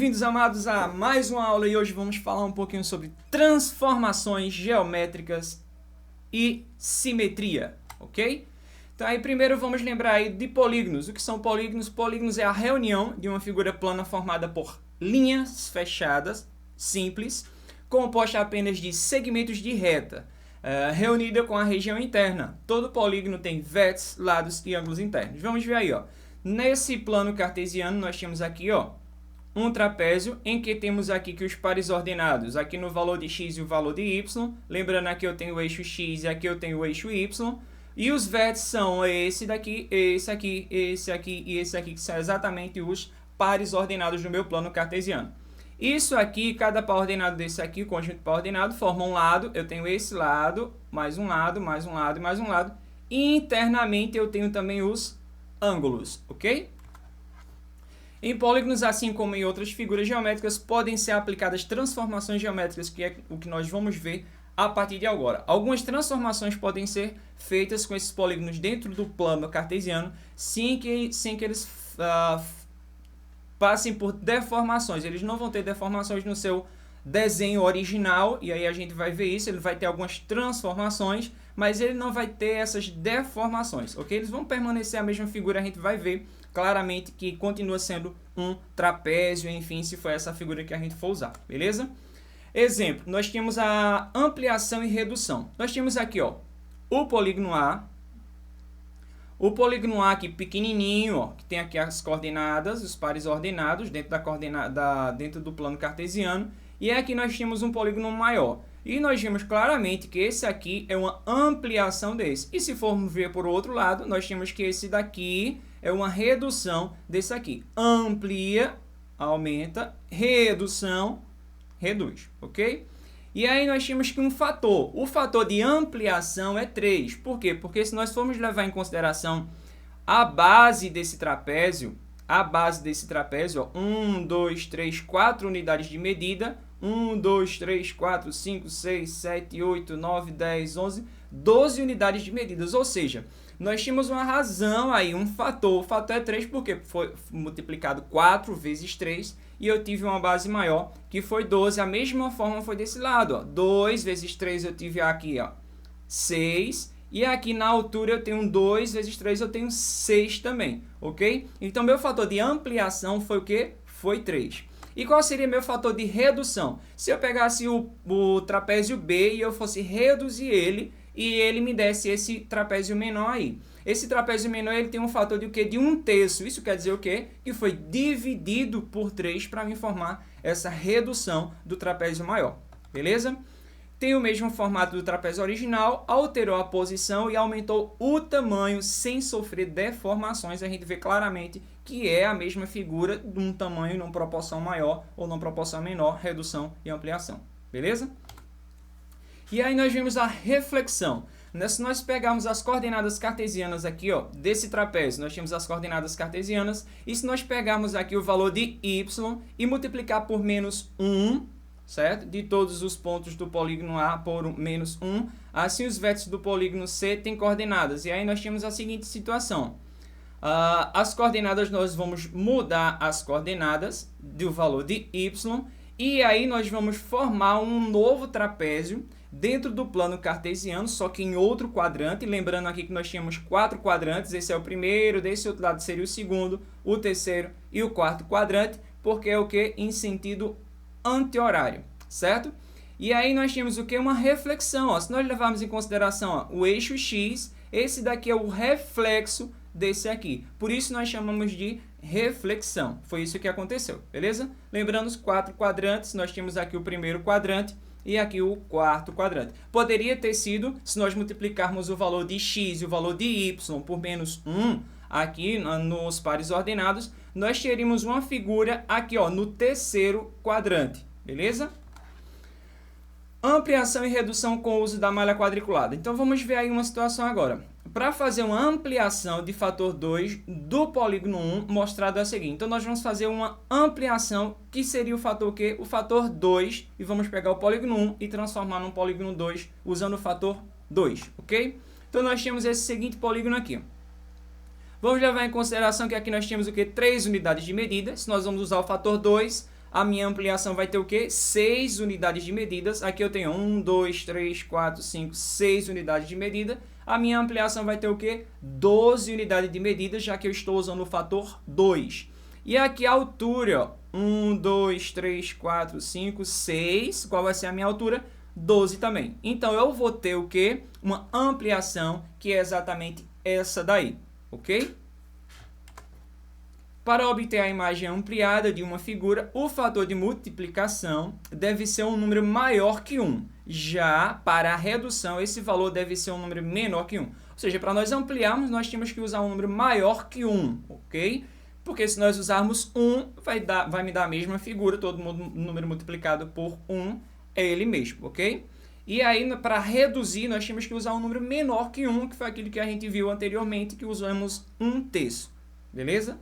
Bem-vindos, amados, a mais uma aula e hoje vamos falar um pouquinho sobre transformações geométricas e simetria, ok? Então aí primeiro vamos lembrar aí de polígonos. O que são polígonos? Polígonos é a reunião de uma figura plana formada por linhas fechadas, simples, composta apenas de segmentos de reta, reunida com a região interna. Todo polígono tem vértices, lados e ângulos internos. Vamos ver aí, ó. Nesse plano cartesiano nós temos aqui, ó, um trapézio em que temos aqui que os pares ordenados, aqui no valor de x e o valor de y, lembrando aqui eu tenho o eixo x e aqui eu tenho o eixo y, e os vértices são esse daqui, esse aqui, esse aqui e esse aqui, que são exatamente os pares ordenados do meu plano cartesiano. Isso aqui, cada par ordenado desse aqui, o conjunto de par ordenado, forma um lado, eu tenho esse lado, mais um lado, mais um lado e mais um lado, e internamente eu tenho também os ângulos, ok? Em polígonos, assim como em outras figuras geométricas, podem ser aplicadas transformações geométricas, que é o que nós vamos ver a partir de agora. Algumas transformações podem ser feitas com esses polígonos dentro do plano cartesiano, sem que eles passem por deformações. Eles não vão ter deformações no seu desenho original, e aí a gente vai ver isso. Ele vai ter algumas transformações, mas ele não vai ter essas deformações, ok? Eles vão permanecer a mesma figura, a gente vai ver claramente que continua sendo um trapézio, enfim, se for essa figura que a gente for usar, beleza? Exemplo, nós temos a ampliação e redução. Nós temos aqui, ó, o polígono A aqui pequenininho, ó, que tem aqui as coordenadas, os pares ordenados dentro do plano cartesiano, e aqui nós temos um polígono maior. E nós vemos claramente que esse aqui é uma ampliação desse. E se formos ver por outro lado, nós temos que esse daqui é uma redução desse aqui. Amplia, aumenta, redução, reduz, ok? E aí nós temos que um fator. O fator de ampliação é 3. Por quê? Porque se nós formos levar em consideração a base desse trapézio, ó, 1, 2, 3, 4 unidades de medida, 1, 2, 3, 4, 5, 6, 7, 8, 9, 10, 11, 12 unidades de medidas, ou seja, nós tínhamos uma razão aí, um fator. O fator é 3 porque foi multiplicado 4 vezes 3 e eu tive uma base maior, que foi 12. A mesma forma foi desse lado, ó. 2 vezes 3 eu tive aqui, ó, 6. E aqui na altura eu tenho 2 vezes 3, eu tenho 6 também, ok? Então, meu fator de ampliação foi o quê? Foi 3. E qual seria meu fator de redução? Se eu pegasse o trapézio B e eu fosse reduzir ele, e ele me desse esse trapézio menor aí. Esse trapézio menor ele tem um fator de o quê? De 1/3. Isso quer dizer o quê? Que foi dividido por 3 para me formar essa redução do trapézio maior. Beleza? Tem o mesmo formato do trapézio original, alterou a posição e aumentou o tamanho sem sofrer deformações. A gente vê claramente que é a mesma figura de um tamanho numa proporção maior ou numa proporção menor, redução e ampliação. Beleza? E aí nós vemos a reflexão. Se nós pegarmos as coordenadas cartesianas aqui, ó, desse trapézio, nós temos as coordenadas cartesianas, e se nós pegarmos aqui o valor de y e multiplicar por menos 1, certo? De todos os pontos do polígono A por menos 1, assim os vértices do polígono C têm coordenadas. E aí nós temos a seguinte situação. As coordenadas, nós vamos mudar as coordenadas do valor de y, e aí nós vamos formar um novo trapézio dentro do plano cartesiano, só que em outro quadrante. Lembrando aqui que nós tínhamos 4 quadrantes, esse é o primeiro, desse outro lado seria o segundo, o terceiro e o quarto quadrante, porque é o que? Em sentido anti-horário, certo? E aí nós temos o que? Uma reflexão, ó. Se nós levarmos em consideração, ó, o eixo x, esse daqui é o reflexo desse aqui. Por isso nós chamamos de reflexão. Foi isso que aconteceu, beleza? Lembrando os 4 quadrantes, nós temos aqui o primeiro quadrante e aqui o quarto quadrante. Poderia ter sido, se nós multiplicarmos o valor de x e o valor de y por menos 1, aqui nos pares ordenados, nós teríamos uma figura aqui, ó, no terceiro quadrante, beleza? Ampliação e redução com o uso da malha quadriculada. Então, vamos ver aí uma situação agora. Para fazer uma ampliação de fator 2 do polígono 1, mostrado é o seguinte. Então, nós vamos fazer uma ampliação, que seria o fator o quê? O fator 2, e vamos pegar o polígono 1 e transformar num polígono 2, usando o fator 2, ok? Então, nós temos esse seguinte polígono aqui. Vamos levar em consideração que aqui nós temos o quê? 3 unidades de medida. Se nós vamos usar o fator 2, a minha ampliação vai ter o quê? 6 unidades de medidas. Aqui eu tenho 1, 2, 3, 4, 5, 6 unidades de medida. A minha ampliação vai ter o quê? 12 unidades de medida, já que eu estou usando o fator 2. E aqui a altura, ó, 1, 2, 3, 4, 5, 6. Qual vai ser a minha altura? 12 também. Então, eu vou ter o quê? Uma ampliação, que é exatamente essa daí, ok? Para obter a imagem ampliada de uma figura, o fator de multiplicação deve ser um número maior que 1. Já para a redução, esse valor deve ser um número menor que 1. Ou seja, para nós ampliarmos, nós temos que usar um número maior que 1, ok? Porque se nós usarmos 1, vai me dar a mesma figura, todo número multiplicado por 1 é ele mesmo, ok? E aí, para reduzir, nós temos que usar um número menor que 1, que foi aquilo que a gente viu anteriormente, que usamos 1/3, beleza?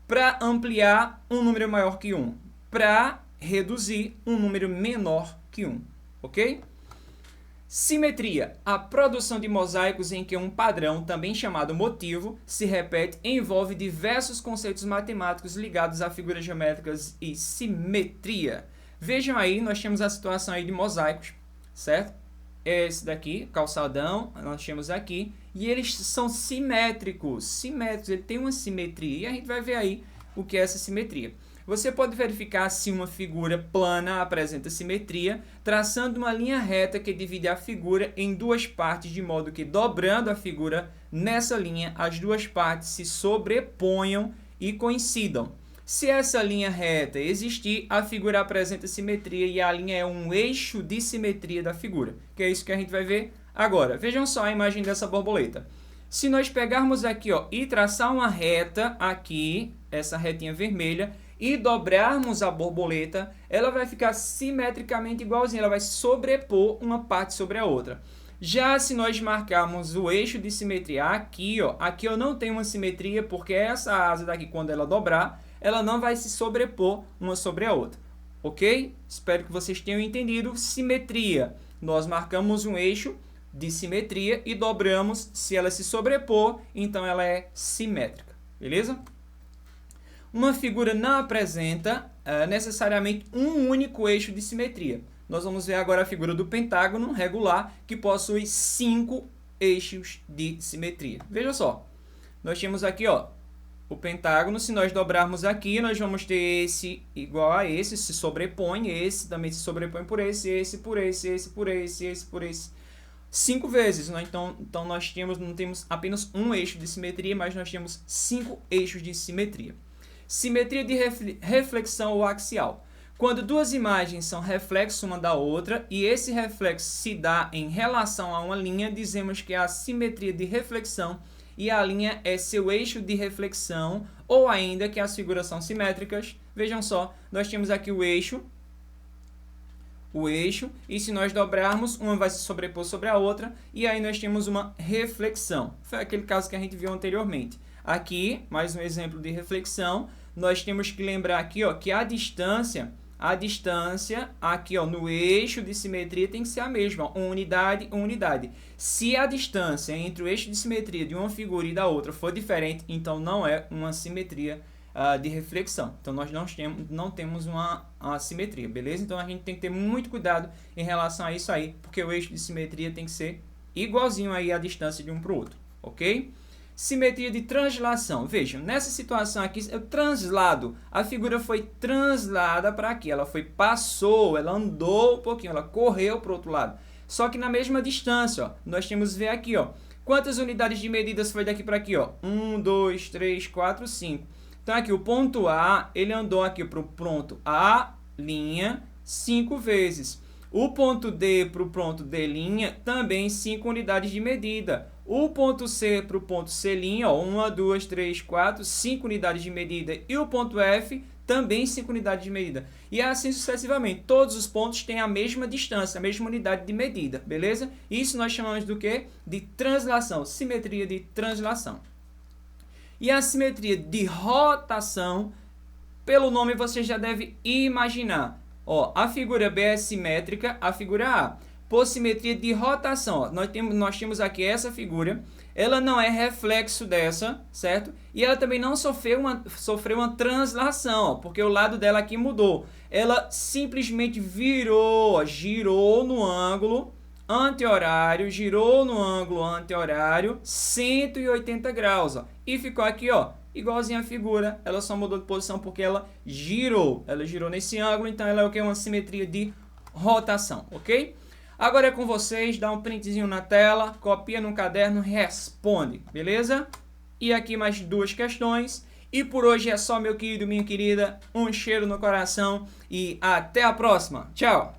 Para ampliar, um número maior que 1. Para reduzir, um número menor que 1, ok? Simetria. A produção de mosaicos em que um padrão, também chamado motivo, se repete envolve diversos conceitos matemáticos ligados a figuras geométricas e simetria. Vejam aí, nós temos a situação aí de mosaicos, certo? Esse daqui, calçadão, nós temos aqui, e eles são simétricos, ele tem uma simetria, e a gente vai ver aí o que é essa simetria. Você pode verificar se uma figura plana apresenta simetria, traçando uma linha reta que divide a figura em duas partes, de modo que, dobrando a figura nessa linha, as duas partes se sobreponham e coincidam. Se essa linha reta existir, a figura apresenta simetria e a linha é um eixo de simetria da figura, que é isso que a gente vai ver agora. Vejam só a imagem dessa borboleta. Se nós pegarmos aqui, ó, e traçar uma reta aqui, essa retinha vermelha, e dobrarmos a borboleta, ela vai ficar simetricamente igualzinha, ela vai sobrepor uma parte sobre a outra. Já se nós marcarmos o eixo de simetria aqui, ó, aqui eu não tenho uma simetria, porque essa asa daqui, quando ela dobrar, ela não vai se sobrepor uma sobre a outra, ok? Espero que vocês tenham entendido. Simetria, nós marcamos um eixo de simetria e dobramos, se ela se sobrepor, então ela é simétrica, beleza? Uma figura não apresenta necessariamente um único eixo de simetria. Nós vamos ver agora a figura do pentágono regular, que possui 5 eixos de simetria. Veja só, nós temos aqui, ó, o pentágono. Se nós dobrarmos aqui, nós vamos ter esse igual a esse, se sobrepõe, esse também se sobrepõe por esse por esse, esse por esse, esse por esse. 5 vezes, né? Então nós não temos apenas um eixo de simetria, mas nós temos 5 eixos de simetria. Simetria de reflexão ou axial. Quando duas imagens são reflexos uma da outra e esse reflexo se dá em relação a uma linha, dizemos que é a simetria de reflexão e a linha é seu eixo de reflexão, ou ainda que as figuras são simétricas. Vejam só, nós temos aqui o eixo, e se nós dobrarmos, uma vai se sobrepor sobre a outra, e aí nós temos uma reflexão. Foi aquele caso que a gente viu anteriormente. Aqui, mais um exemplo de reflexão, nós temos que lembrar aqui, ó, que a distância aqui, ó, no eixo de simetria tem que ser a mesma, ó, unidade. Se a distância entre o eixo de simetria de uma figura e da outra for diferente, então não é uma simetria de reflexão. Então, nós não temos uma simetria, beleza? Então, a gente tem que ter muito cuidado em relação a isso aí, porque o eixo de simetria tem que ser igualzinho aí à distância de um para o outro, ok? Simetria de translação. Vejam, nessa situação aqui, eu translado. A figura foi translada para aqui. Ela passou, ela andou um pouquinho, ela correu para o outro lado. Só que na mesma distância, ó, nós temos que ver aqui, ó, quantas unidades de medidas foi daqui para aqui, ó? 1, 2, 3, 4, 5. Então, aqui o ponto A, ele andou aqui para o ponto A', 5 vezes. O ponto D para o ponto D', também 5 unidades de medida. O ponto C para o ponto C', 1, 2, 3, 4, 5 unidades de medida. E o ponto F, também 5 unidades de medida. E assim sucessivamente. Todos os pontos têm a mesma distância, a mesma unidade de medida, beleza? Isso nós chamamos do quê? De translação, simetria de translação. E a simetria de rotação, pelo nome você já deve imaginar. Ó, a figura B é simétrica à figura A. Por simetria de rotação, ó, nós temos aqui essa figura. ela não é reflexo dessa, certo? E ela também não sofreu uma translação, ó, porque o lado dela aqui mudou. Ela simplesmente girou no ângulo anti-horário, girou no ângulo anti-horário 180 graus, ó, e ficou aqui, ó, igualzinha a figura. Ela só mudou de posição porque ela girou nesse ângulo, então ela é o que? Uma simetria de rotação, ok? Agora é com vocês, dá um printzinho na tela, copia no caderno, responde, beleza? E aqui mais 2 questões. E por hoje é só, meu querido, minha querida. Um cheiro no coração e até a próxima. Tchau!